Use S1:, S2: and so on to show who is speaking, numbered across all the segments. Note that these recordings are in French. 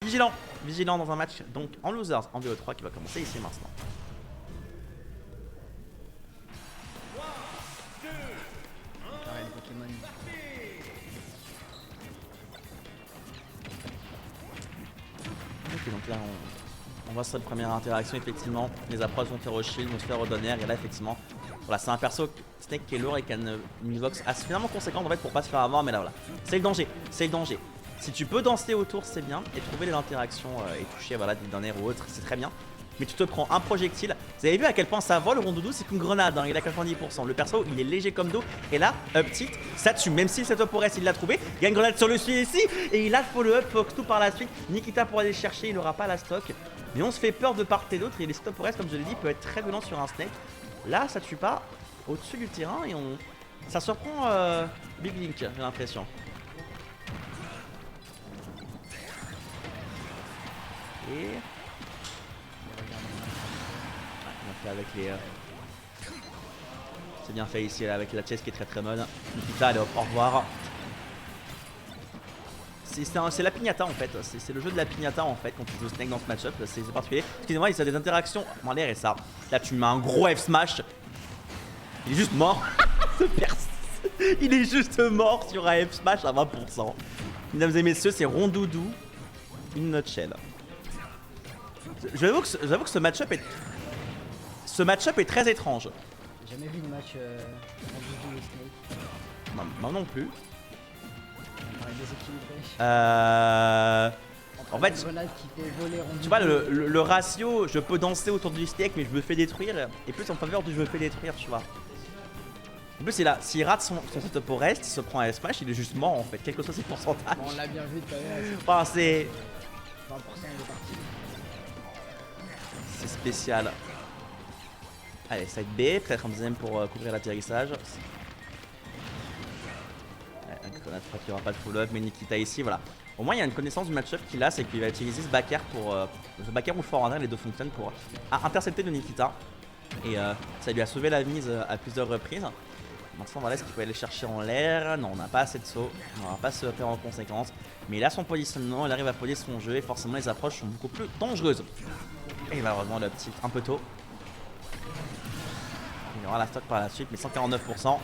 S1: Vigilant. Vigilant dans un match donc en losers, en BO3 qui va commencer ici maintenant.
S2: Pareil, les Pokémon.
S1: Ok, donc là on voit cette première interaction effectivement. Les approches vont faire au shield, vont se faire au donner et là effectivement. Voilà, c'est un perso Snake qui est lourd et qui a une hitbox suffisamment conséquente en fait pour pas se faire avoir, mais là voilà. C'est le danger, c'est le danger. Si tu peux danser autour, c'est bien, et trouver les interactions et toucher voilà, des derniers ou autres, c'est très bien. Mais tu te prends un projectile. Vous avez vu à quel point ça vole, Rondoudou, c'est qu'une grenade, hein, il a 90%. Le perso, il est léger comme dos, et là, up tilt, ça tue. Même si le setup au reste, il l'a trouvé. Il y a une grenade sur le sujet ici, et il a le follow-up, Fox tout par la suite. Nikita pour aller chercher, il n'aura pas la stock. Mais on se fait peur de part et d'autre, et les setups au reste, comme je l'ai dit, peut être très violent sur un Snake. Là, ça tue pas au-dessus du terrain, et ça surprend Big Link, j'ai l'impression. Et avec les c'est bien fait ici là, avec la chase qui est très très bonne. Nikita, allez hop, au revoir. C'est la pignata en fait, c'est le jeu de la pignata en fait quand tu joues Snake dans ce match-up, c'est particulier. Excusez-moi, il y a des interactions en l'air et ça. Là tu mets un gros F-smash. Il est juste mort. Ce perso, il est juste mort sur un F-smash à 20%. Mesdames et messieurs, c'est Rondoudou in nutshell. J'avoue que ce match-up est très étrange.
S2: J'ai jamais vu de match Rondoudou et Snake.
S1: Moi non plus.
S2: Déséquilibré.
S1: En fait,
S2: qui fait voler
S1: tu vois le ratio, je peux danser autour du steak mais je me fais détruire, et plus en faveur du je me fais détruire, tu vois. En plus, s'il rate son setup au reste, il se prend un smash, il est juste mort en fait, quel que soit ses pourcentages.
S2: Bon, on l'a bien vu tout à l'heure.
S1: Enfin, c'est
S2: 20% de partie.
S1: c'est spécial. Allez, side B, peut-être un deuxième pour couvrir l'atterrissage. Un grenade, je crois qu'il n'y aura pas de follow-up, mais Nikita ici, voilà. Au moins, il y a une connaissance du match-up qu'il a, c'est qu'il va utiliser ce back air pour. Ce back air ou le forwarder, les deux fonctionnent pour intercepter le Nikita. Et ça lui a sauvé la mise à plusieurs reprises. Maintenant, voilà, est-ce qu'il peut aller chercher en l'air? Non, on n'a pas assez de saut, on va pas se faire en conséquence. Mais il a son positionnement, il arrive à poser son jeu et forcément les approches sont beaucoup plus dangereuses. Et malheureusement, le petit un peu tôt. Il aura la stock par la suite, mais 149%.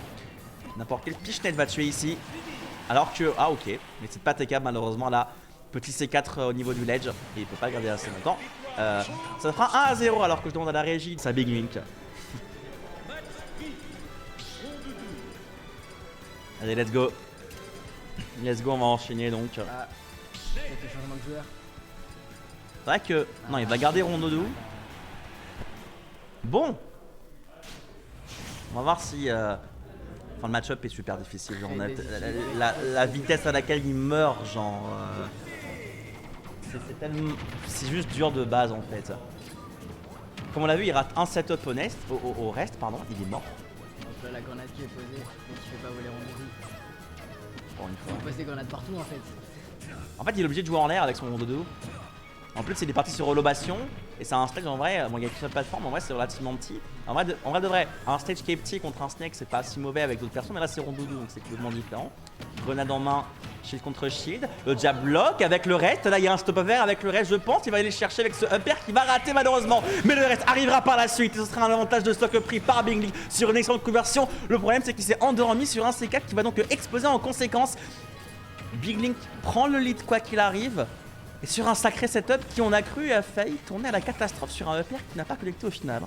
S1: N'importe quel Pichnet va tuer ici. Alors que, ah ok, mais c'est pas TK malheureusement là. Petit C4 au niveau du ledge, et il peut pas garder assez longtemps. Ça fera 1-0 alors que je demande à la régie. Ça Big Link. Allez, let's go. Let's go, on va enchaîner donc.
S2: Ah, quelques changements de joueur.
S1: C'est vrai que, non, il va garder Rondoudou. Bon. On va voir si... Enfin, le match-up est super difficile. Genre, la vitesse à laquelle il meurt, genre... C'est juste dur de base, en fait. Comme on l'a vu, il rate un setup au reste, pardon, il est mort.
S2: Donc là, la grenade qui est posée, mais qui fait pas voler Rondoudou.
S1: Pour une fois.
S2: Il pose des grenades partout, en fait.
S1: En fait, il est obligé de jouer en l'air avec son Rondoudou. En plus, c'est des parties sur relobation. Et c'est un stage en vrai, bon, il y a qu'une seule plateforme, en vrai, c'est relativement petit. En vrai, de vrai, un stage qui est petit contre un Snake, c'est pas si mauvais avec d'autres personnes, mais là, c'est Rondoudou, donc c'est complètement différent. Grenade en main, shield contre shield. Le jab block avec le reste. Là, il y a un stop over avec le reste, je pense. Il va aller chercher avec ce upper qui va rater malheureusement. Mais le reste arrivera par la suite. Et ce sera un avantage de stock pris par Big Link sur une excellente conversion. Le problème, c'est qu'il s'est endormi sur un C4 qui va donc exploser en conséquence. Big Link prend le lead quoi qu'il arrive. Et sur un sacré setup qui, on a cru, a failli tourner à la catastrophe sur un upper qui n'a pas connecté au final.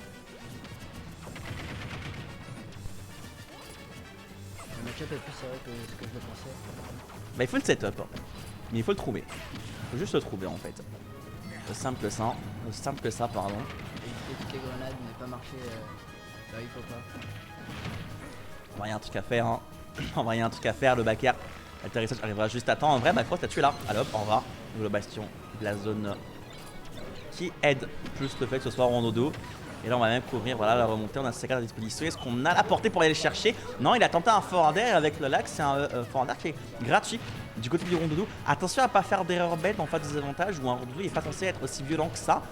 S2: Le match-up est plus serré que ce que je le pensais.
S1: Bah, il faut le setup, mais il faut le trouver. Il faut juste le trouver en fait. Le simple que ça, pardon.
S2: Éviter toutes les grenades, mais pas marcher là il faut pas.
S1: On va y a un truc à faire, hein. On va y a un truc à faire, le back air. L'atterrissage arrivera juste à temps. En vrai, Macross t'as tué là. Allez hop, au revoir. Le bastion de la zone qui aide plus le fait que ce soit Rondoudou. Et là, on va même couvrir voilà, la remontée. On a C4 à disposition. Est-ce qu'on a la portée pour aller le chercher? Non, il a tenté un forwarder avec le lac. C'est un forwarder qui est gratuit du côté du Rondoudou. Attention à pas faire d'erreur bête en face des avantages où un Rondoudou n'est pas censé être aussi violent que ça.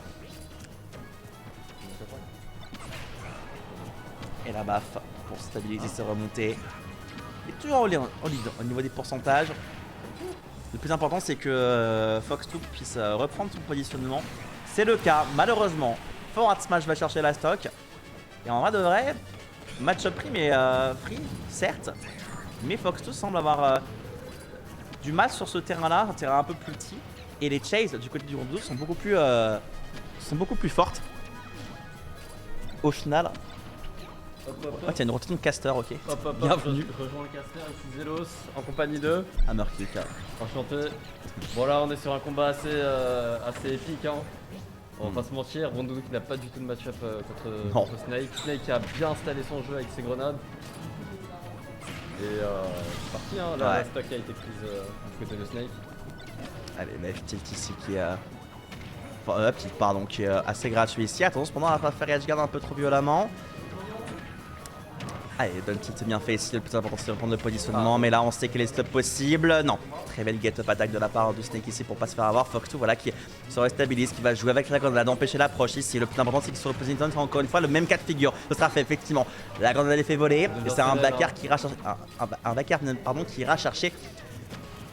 S1: Et la baffe pour stabiliser ses remontées. Il est toujours au lead au niveau des pourcentages. Le plus important, c'est que Fox2 puisse reprendre son positionnement. C'est le cas, malheureusement. Forward Smash va chercher la stock. Et en vrai de vrai, match-up free, mais free, certes. Mais Fox2 semble avoir du mal sur ce terrain-là, un terrain un peu plus petit. Et les chases du côté du Rondoudou sont beaucoup plus fortes. Au final. Oh, tiens, une rotation de caster, ok. Bienvenue.
S3: Je rejoins le caster, ici Zelos, en compagnie de
S1: Hammerkick.
S3: Enchanté. Bon là on est sur un combat assez épique hein. On va pas se mentir, Rondoudou qui n'a pas du tout de match-up contre Snake. Snake qui a bien installé son jeu avec ses grenades. Et c'est parti hein, là, la stock a été prise du côté de Snake.
S1: Allez, la F-Tilt ici qui est... qui est assez gratuit ici. Attention, cependant, on va pas faire edgeguard un peu trop violemment. Allez, Dontit c'est bien fait ici, le plus important c'est de reprendre le positionnement, mais là on sait qu'il est stop possible. Non, très belle get-up attaque de la part du Snake ici pour pas se faire avoir. Fox2 voilà qui se restabilise, qui va jouer avec la grenade, d'empêcher l'approche ici. Le plus important c'est qu'il se repositionne encore une fois le même cas de figure. Ce sera fait effectivement. La grenade est fait voler et c'est un backer qui ira chercher, qui ira chercher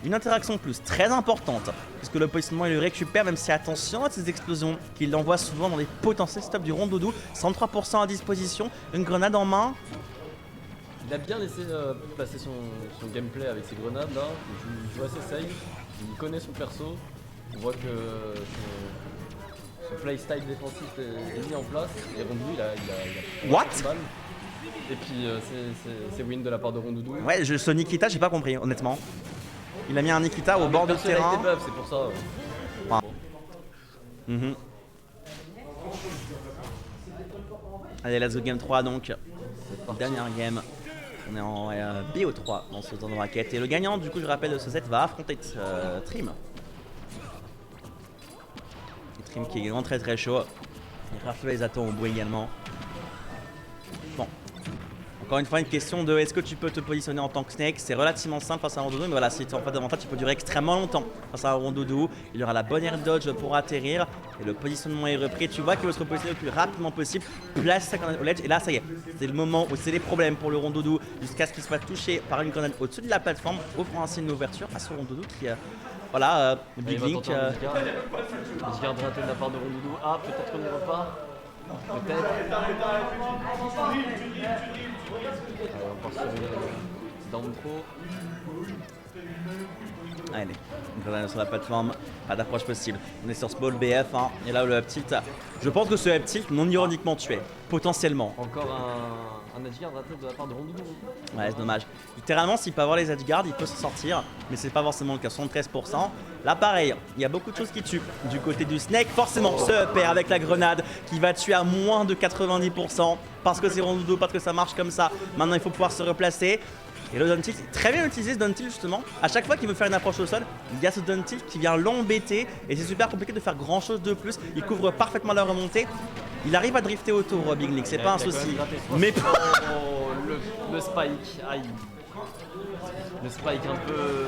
S1: une interaction plus très importante, puisque le positionnement il le récupère, même si attention à ces explosions qu'il envoie souvent dans les potentiels stops du Rondoudou. 103% à disposition, une grenade en main.
S3: Il a bien laissé passer son gameplay avec ses grenades là, il joue assez safe, il connaît son perso, on voit que son playstyle défensif est mis en place et Rondoudou il a
S1: What?
S3: balle. Et puis c'est win de la part de Rondoudou.
S1: Ouais, ce Nikita j'ai pas compris honnêtement. Il a mis un Nikita au bord du terrain.
S3: C'est pour ça.
S1: Allez, let's go game 3 donc. Dernière game. On est en BO3 dans ce tournoi de raquette. Et le gagnant, du coup, je rappelle de ce set, va affronter Trim. Et Trim qui est également très très chaud. Il rafle les atomes au bout également. Bon. Encore une fois, une question de est-ce que tu peux te positionner en tant que Snake? C'est relativement simple face à un Rondoudou, mais voilà, si tu as en fait davantage, tu peux durer extrêmement longtemps face à un Rondoudou. Il y aura la bonne air dodge pour atterrir et le positionnement est repris. Tu vois qu'il veut se repositionner le plus rapidement possible, place sa grenade au ledge et là, ça y est, c'est le moment où c'est les problèmes pour le Rondoudou jusqu'à ce qu'il soit touché par une grenade au-dessus de la plateforme, offrant ainsi une ouverture à ce Rondoudou qui, voilà, Big Link.
S3: Edgeguard raté de la part de Rondoudou. Ah, peut-être qu'on y repart. Peut-être. On part sur down pro.
S1: Allez, une grenade sur la plateforme, pas d'approche possible. On est sur ce ball BF, hein, et là le up tilt, je pense que ce up tilt non ironiquement tué, potentiellement.
S3: Encore un edgeguard raté de la part de Rondoudou.
S1: Ouais, c'est dommage. Littéralement, s'il peut avoir les edgeguards, il peut s'en sortir, mais c'est pas forcément le cas, 73%. Là, pareil, il y a beaucoup de choses qui tuent. Du côté du Snake, forcément, ce upper avec la grenade qui va tuer à moins de 90%, parce que c'est Rondoudou, parce que ça marche comme ça. Maintenant, il faut pouvoir se replacer. Et le down tilt, très bien utilisé ce down tilt justement. À chaque fois qu'il veut faire une approche au sol, il y a ce down tilt qui vient l'embêter et c'est super compliqué de faire grand chose de plus. Il couvre parfaitement la remontée. Il arrive à drifter autour, Big Link, c'est pas un souci. Mais
S3: le spike, aïe. Le spike un peu.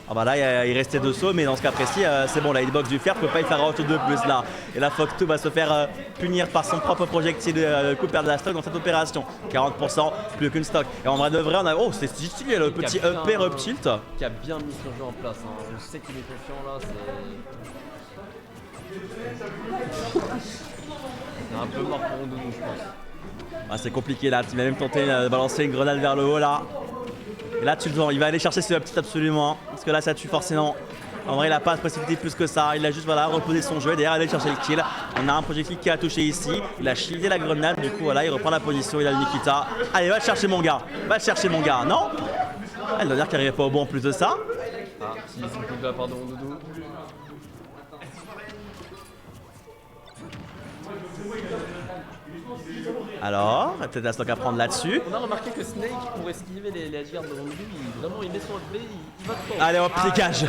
S1: Ah bah là il restait 2 sauts, mais dans ce cas précis c'est bon, la hitbox du fer peut pas y faire autre chose de plus là. Et là Fox2 va se faire punir par son propre projectile coup perdre la stock dans cette opération. 40% plus qu'une stock. Et en vrai de vrai on a... Oh c'est stylé le petit upper up tilt.
S3: Qui a bien mis son jeu en place, hein. On sait qu'il est confiant là, c'est un peu mort pour Rondoudou je pense.
S1: Ah, c'est compliqué là, tu vas même tenter de balancer une grenade vers le haut là. Et là tu le vois, il va aller chercher ce petit absolument, hein, parce que là ça tue forcément. En vrai il a pas de possibilité plus que ça, il a juste voilà, reposé son jeu et derrière aller chercher le kill. On a un projectile qui a touché ici, il a shieldé la grenade, du coup voilà il reprend la position, il a le Nikita. Allez va le chercher mon gars, non? Elle doit dire qu'il n'arrivait pas au bon en plus de ça.
S3: Ah, si c'est le coup de la part de Rondoudou.
S1: Alors, peut-être la stock à prendre là-dessus.
S3: On a remarqué que Snake, pour esquiver les edgeguards de Rondoudou, il met son play, il va trop.
S1: Allez hop, dégage.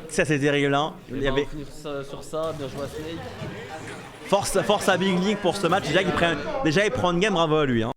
S1: Ça c'est terrible hein.
S3: Il y avait... finir sur ça, bien joué à Snake.
S1: Force à Big Link pour ce match, déjà il prend une game, bravo à lui hein.